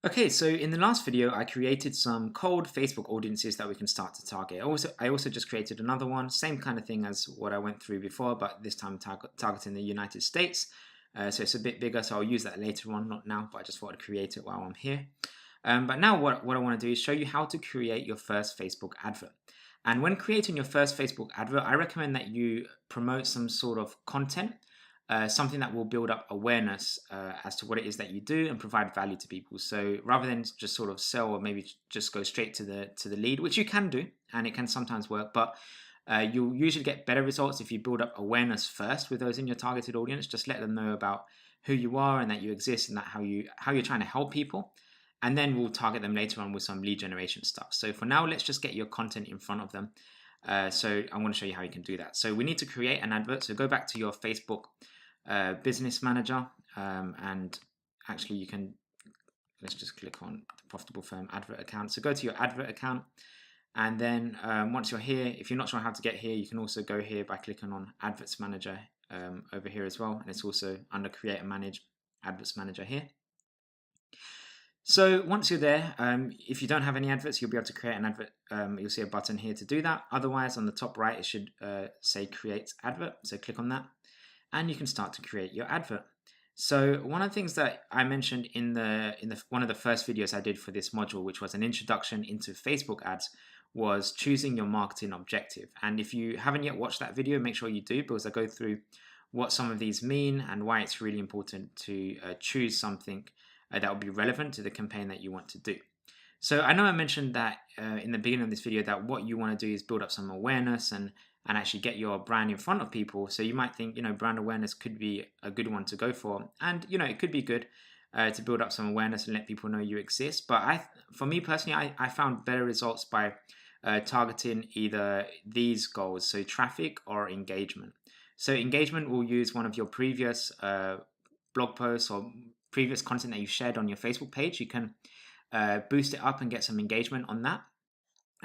Okay, so in the last video, I created some cold Facebook audiences that we can start to target. I also just created another one, same kind of thing as what I went through before, but this time targeting the United States. So it's a bit bigger, so I'll use that later on, not now, but I just thought I'd create it while I'm here. But now what I want to do is show you how to create your first Facebook advert. And when creating your first Facebook advert, I recommend that you promote some sort of content, something that will build up awareness as to what it is that you do and provide value to people. So rather than just sort of sell or maybe just go straight to the lead, which you can do and it can sometimes work, but you'll usually get better results if you build up awareness first with those in your targeted audience. Just let them know about who you are and that you exist and that how you're trying to help people. And then we'll target them later on with some lead generation stuff. So for now, let's just get your content in front of them. So I'm going to show you how you can do that. So we need to create an advert. So go back to your Facebook business manager, and actually you can, let's just click on the profitable firm advert account. So go to your advert account, and then once you're here, if you're not sure how to get here, you can also go here by clicking on adverts manager over here as well, and it's also under create and manage adverts manager here. So once you're there, if you don't have any adverts, you'll be able to create an advert. You'll see a button here to do that. Otherwise, on the top right, it should say create advert. So click on that, and you can start to create your advert. So one of the things that I mentioned in one of the first videos I did for this module, which was an introduction into Facebook ads, was choosing your marketing objective. And if you haven't yet watched that video, make sure you do, because I go through what some of these mean and why it's really important to choose something that will be relevant to the campaign that you want to do. So I know I mentioned that in the beginning of this video that what you want to do is build up some awareness and actually get your brand in front of people. So you might think, brand awareness could be a good one to go for. And, it could be good to build up some awareness and let people know you exist. But for me personally, I found better results by targeting either these goals, so traffic or engagement. So engagement will use one of your previous blog posts or previous content that you shared on your Facebook page. You can boost it up and get some engagement on that.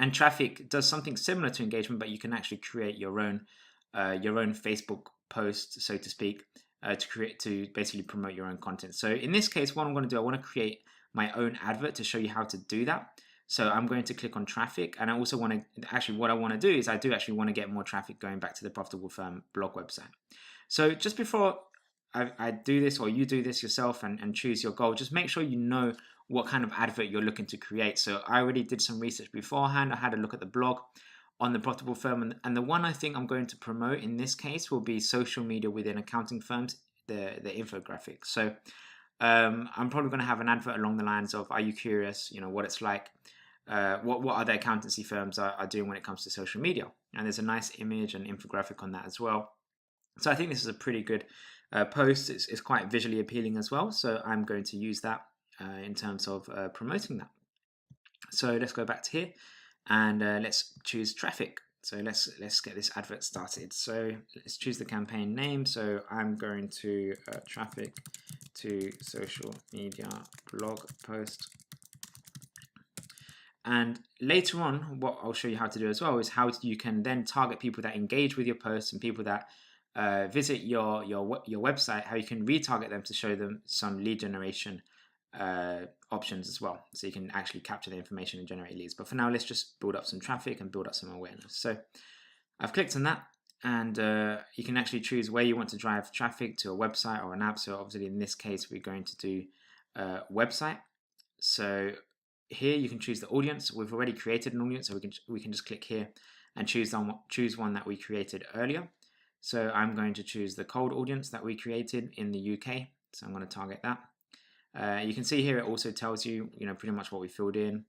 And traffic does something similar to engagement, but you can actually create your own Facebook post, so to speak, to basically promote your own content. So in this case, what I'm going to do, I want to create my own advert to show you how to do that. So I'm going to click on traffic, and I also want to actually what I want to do is I do actually want to get more traffic going back to the Profitable Firm blog website. So just before I do this, or you do this yourself and choose your goal, just make sure you know what kind of advert you're looking to create. So I already did some research beforehand. I had a look at the blog on the Profitable Firm, and the one I think I'm going to promote in this case will be social media within accounting firms, the infographic. So I'm probably going to have an advert along the lines of, are you curious, what it's like, what other accountancy firms are doing when it comes to social media? And there's a nice image and infographic on that as well. So I think this is a pretty good post. It's quite visually appealing as well. So I'm going to use that in terms of promoting that. So let's go back to here and let's choose traffic. So let's get this advert started. So let's choose the campaign name. So I'm going to traffic to social media blog post. And later on, what I'll show you how to do as well is how you can then target people that engage with your posts and people that visit your website, how you can retarget them to show them some lead generation options as well. So you can actually capture the information and generate leads. But for now, let's just build up some traffic and build up some awareness. So I've clicked on that, and you can actually choose where you want to drive traffic to a website or an app. So obviously in this case, we're going to do website. So here you can choose the audience. We've already created an audience, so we can just click here and choose one that we created earlier. So I'm going to choose the cold audience that we created in the UK. So I'm going to target that. You can see here it also tells you, pretty much what we filled in,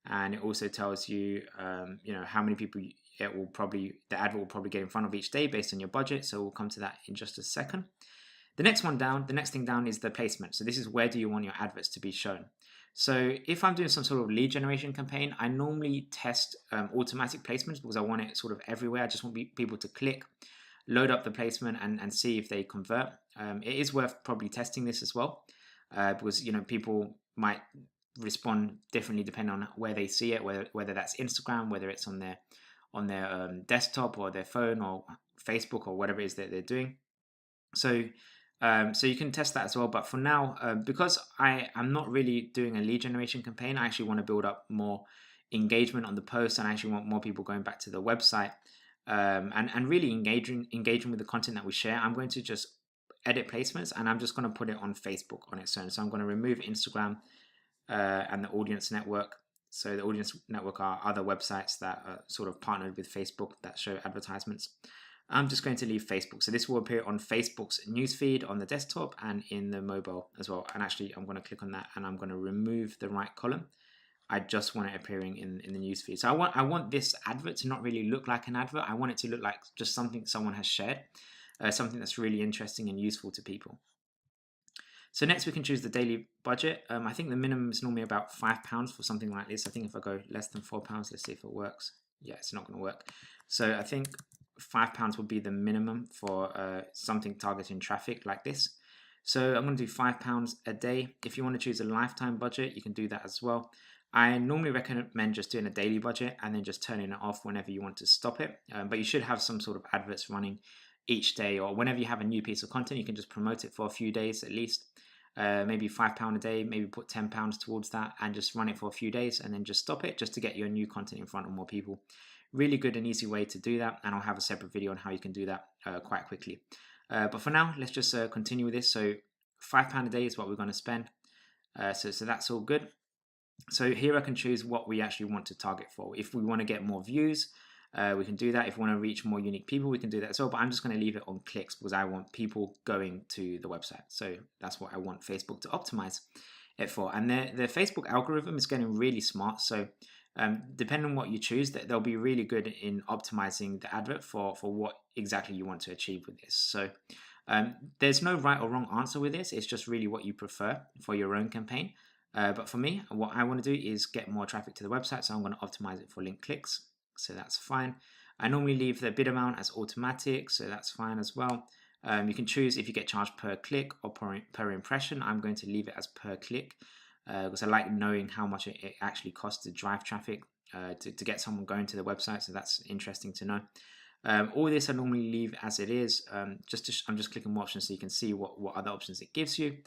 and it also tells you, how many people the advert will probably get in front of each day based on your budget. So we'll come to that in just a second. The next thing down is the placement. So this is where do you want your adverts to be shown. So if I'm doing some sort of lead generation campaign, I normally test automatic placements because I want it sort of everywhere. I just want people to click, load up the placement and see if they convert. It is worth probably testing this as well because people might respond differently depending on where they see it, whether that's Instagram, whether it's on their desktop or their phone or Facebook or whatever it is that they're doing. So So you can test that as well. But for now, because I am not really doing a lead generation campaign, I actually want to build up more engagement on the post, and I actually want more people going back to the website, and really engaging with the content that we share. I'm going to just edit placements, and I'm just going to put it on Facebook on its own. So I'm going to remove Instagram and the audience network. So the audience network are other websites that are sort of partnered with Facebook that show advertisements. I'm just going to leave Facebook. So this will appear on Facebook's newsfeed on the desktop and in the mobile as well. And actually, I'm going to click on that and I'm going to remove the right column. I just want it appearing in the newsfeed. So I want this advert to not really look like an advert. I want it to look like just something someone has shared, something that's really interesting and useful to people. So next we can choose the daily budget. I think the minimum is normally about £5 for something like this. I think if I go less than £4, let's see if it works. Yeah, it's not going to work. So I think £5 would be the minimum for something targeting traffic like this. So I'm going to do £5 a day. If you want to choose a lifetime budget, you can do that as well. I normally recommend just doing a daily budget and then just turning it off whenever you want to stop it. But you should have some sort of adverts running each day, or whenever you have a new piece of content, you can just promote it for a few days at least. Maybe £5 a day, maybe put £10 towards that and just run it for a few days and then just stop it just to get your new content in front of more people. Really good and easy way to do that, and I'll have a separate video on how you can do that quite quickly. But for now, let's just continue with this. So £5 a day is what we're going to spend. So that's all good. So here I can choose what we actually want to target for. If we want to get more views, we can do that. If we want to reach more unique people, we can do that as well. But I'm just going to leave it on clicks because I want people going to the website. So that's what I want Facebook to optimize it for. And the Facebook algorithm is getting really smart. So depending on what you choose, they'll be really good in optimizing the advert for what exactly you want to achieve with this. So there's no right or wrong answer with this. It's just really what you prefer for your own campaign. But for me, what I want to do is get more traffic to the website. So I'm going to optimize it for link clicks. So that's fine. I normally leave the bid amount as automatic. So that's fine as well. You can choose if you get charged per click or per impression. I'm going to leave it as per click because I like knowing how much it actually costs to drive traffic to get someone going to the website. So that's interesting to know. All this I normally leave as it is. I'm just clicking more options so you can see what other options it gives you.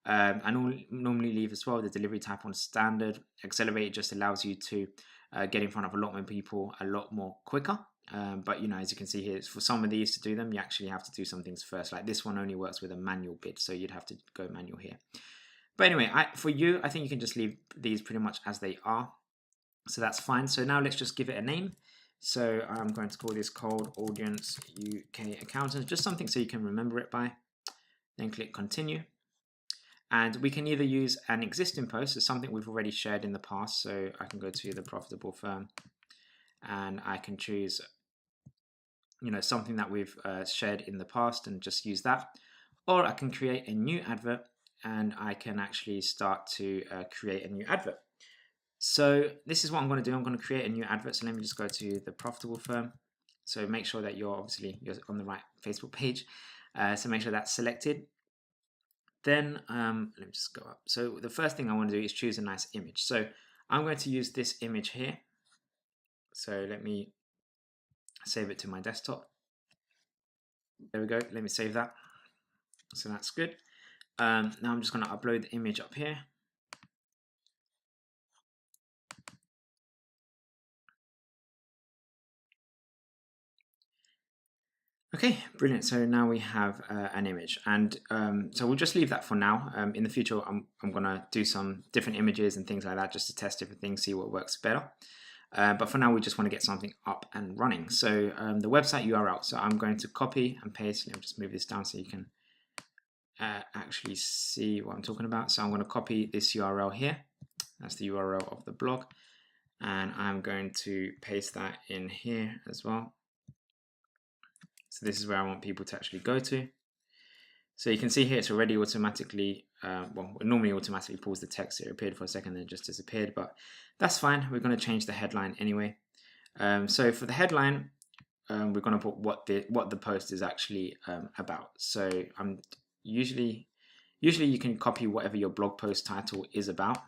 I normally leave as well the delivery type on standard. Accelerate just allows you to get in front of a lot more people a lot more quicker. But as you can see here, for some of these to do them, you actually have to do some things first. Like this one only works with a manual bid, so you'd have to go manual here. But anyway, I think you can just leave these pretty much as they are. So that's fine. So now let's just give it a name. So I'm going to call this Cold Audience UK Accountant, just something so you can remember it by. Then click continue. And we can either use an existing post, so something we've already shared in the past. So I can go to the profitable firm and I can choose, something that we've shared in the past and just use that. Or I can create a new advert and I can actually start to create a new advert. So this is what I'm going to do. I'm going to create a new advert. So let me just go to the profitable firm. So make sure that you're on the right Facebook page. So make sure that's selected. Then let me just go up. So the first thing I want to do is choose a nice image. So I'm going to use this image here. So let me save it to my desktop. There we go. Let me save that. So that's good. Now I'm just going to upload the image up here. Okay, brilliant. So now we have an image, and so we'll just leave that for now. In the future, I'm going to do some different images and things like that just to test different things, see what works better. But for now, we just want to get something up and running. So the website URL. So I'm going to copy and paste. Let me just move this down so you can actually see what I'm talking about. So I'm going to copy this URL here. That's the URL of the blog. And I'm going to paste that in here as well. So this is where I want people to actually go to. So you can see here it's already automatically, it normally automatically pulls the text. It appeared for a second, then it just disappeared, but that's fine. We're going to change the headline anyway. So for the headline, we're going to put what the post is actually about. So I'm usually you can copy whatever your blog post title is about.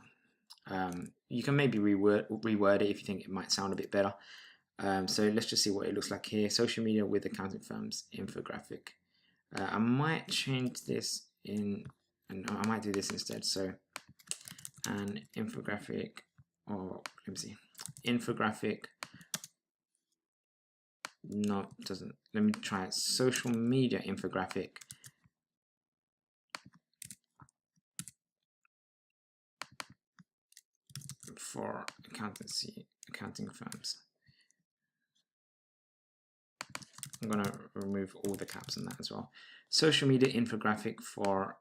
You can maybe reword it if you think it might sound a bit better. So let's just see what it looks like here. Social media with accounting firms infographic. I might change this in, and I might do this instead. So an infographic, or let me see, infographic. No, it doesn't. Let me try it. Social media infographic for accounting firms. I'm going to remove all the caps in that as well. Social media infographic for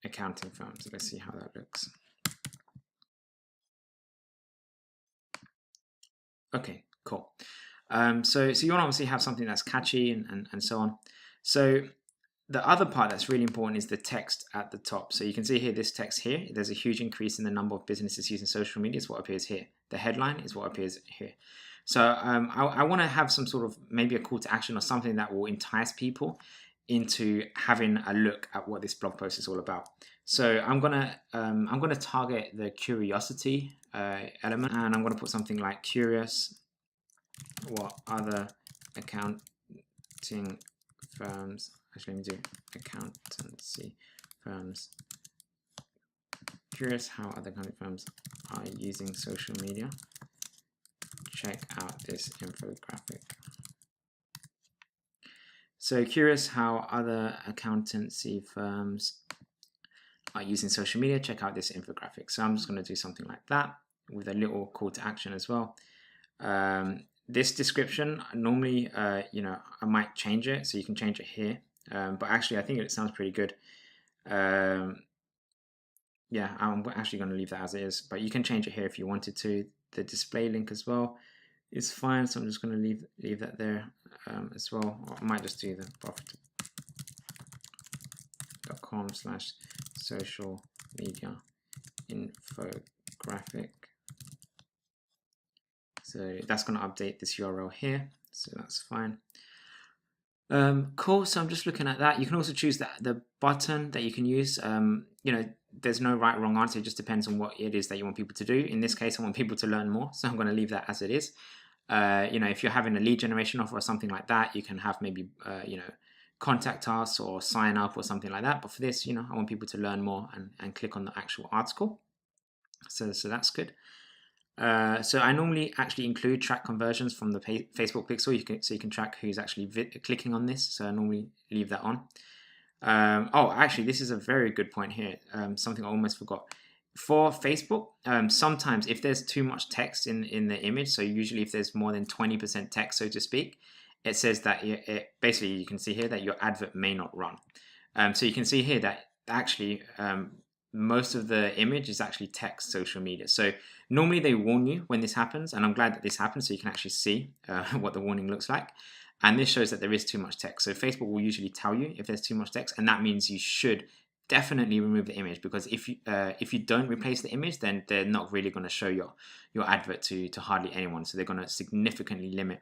accounting firms. Let's see how that looks. Okay, cool. So you want to obviously have something that's catchy and so on. So the other part that's really important is the text at the top. So you can see here, this text here, there's a huge increase in the number of businesses using social media is what appears here. The headline is what appears here. So I want to have some sort of maybe a call to action or something that will entice people into having a look at what this blog post is all about. So I'm gonna target the curiosity element, and I'm gonna put something like curious what other accounting firms. Actually, let me do accountancy firms. Curious how other accounting firms are using social media. Check out this infographic. So curious how other accountancy firms are using social media. Check out this infographic. So I'm just going to do something like that with a little call to action as well. This description, normally, I might change it. So you can change it here. But actually, I think it sounds pretty good. Yeah, I'm actually going to leave that as it is. But you can change it here if you wanted to. The display link as well is fine. So I'm just going to leave that there as well. Or I might just do the profit.com/social media infographic. So that's going to update this URL here. So that's fine. Cool. So I'm just looking at that. You can also choose the button that you can use. There's no right or wrong answer. It just depends on what it is that you want people to do. In this case, I want people to learn more. So I'm going to leave that as it is. If you're having a lead generation offer or something like that, you can have maybe, contact us or sign up or something like that. But for this, I want people to learn more and click on the actual article. So that's good. So I normally actually include track conversions from the Facebook pixel, so you can track who's actually clicking on this. So I normally leave that on. Actually, this is a very good point here. Something I almost forgot. For Facebook, sometimes if there's too much text in the image, so usually if there's more than 20% text, so to speak, it says that basically you can see here that your advert may not run. So you can see here that actually most of the image is actually text social media. So normally they warn you when this happens, and I'm glad that this happens so you can actually see what the warning looks like. And this shows that there is too much text. So Facebook will usually tell you if there's too much text, and that means you should definitely remove the image, because if you don't replace the image, then they're not really going to show your advert to hardly anyone. So they're going to significantly limit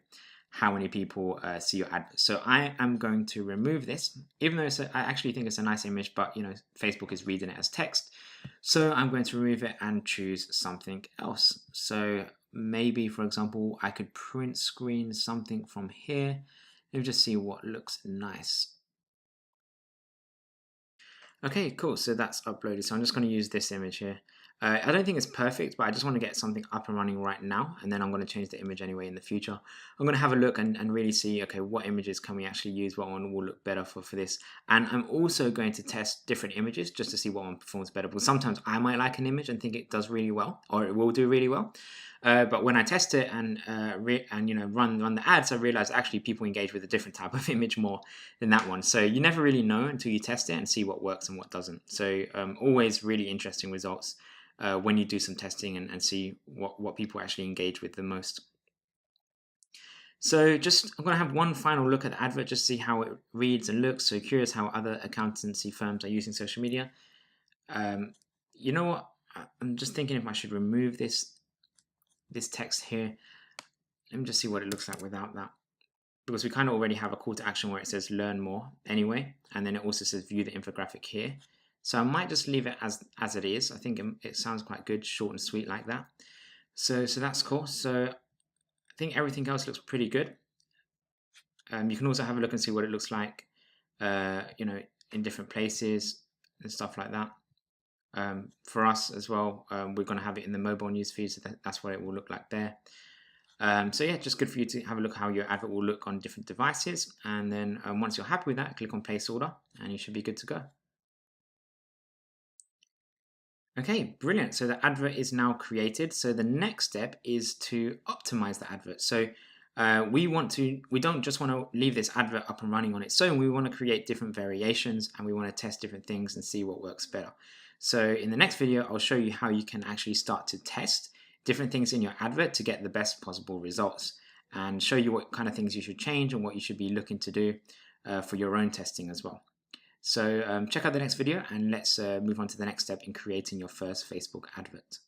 how many people see your advert. So I am going to remove this, even though I actually think it's a nice image, but Facebook is reading it as text. So I'm going to remove it and choose something else. So maybe, for example, I could print screen something from here. Let me just see what looks nice. Okay, cool. So that's uploaded. So I'm just going to use this image here. I don't think it's perfect, but I just want to get something up and running right now, and then I'm going to change the image anyway in the future. I'm going to have a look and really see, okay, what images can we actually use, what one will look better for this. And I'm also going to test different images just to see what one performs better, because sometimes I might like an image and think it does really well, or it will do really well. But when I test it and run the ads, I realize actually people engage with a different type of image more than that one. So you never really know until you test it and see what works and what doesn't. So always really interesting results when you do some testing and see what people actually engage with the most. So I'm going to have one final look at the advert, just to see how it reads and looks. So curious how other accountancy firms are using social media. You know what? I'm just thinking if I should remove this text here. Let me just see what it looks like without that, because we kind of already have a call to action where it says learn more anyway, and then it also says view the infographic here. So I might just leave it as it is. I think it sounds quite good, short and sweet like that. So that's cool. So I think everything else looks pretty good. You can also have a look and see what it looks like, you know, in different places and stuff like that. For us as well, we're going to have it in the mobile newsfeed, so that's what it will look like there. So yeah, just good for you to have a look how your advert will look on different devices, and then once you're happy with that, click on place order and you should be good to go. Okay, brilliant. So the advert is now created. So the next step is to optimize the advert. So we don't just want to leave this advert up and running on its own. We want to create different variations and we want to test different things and see what works better. So in the next video, I'll show you how you can actually start to test different things in your advert to get the best possible results, and show you what kind of things you should change and what you should be looking to do for your own testing as well. So check out the next video and let's move on to the next step in creating your first Facebook advert.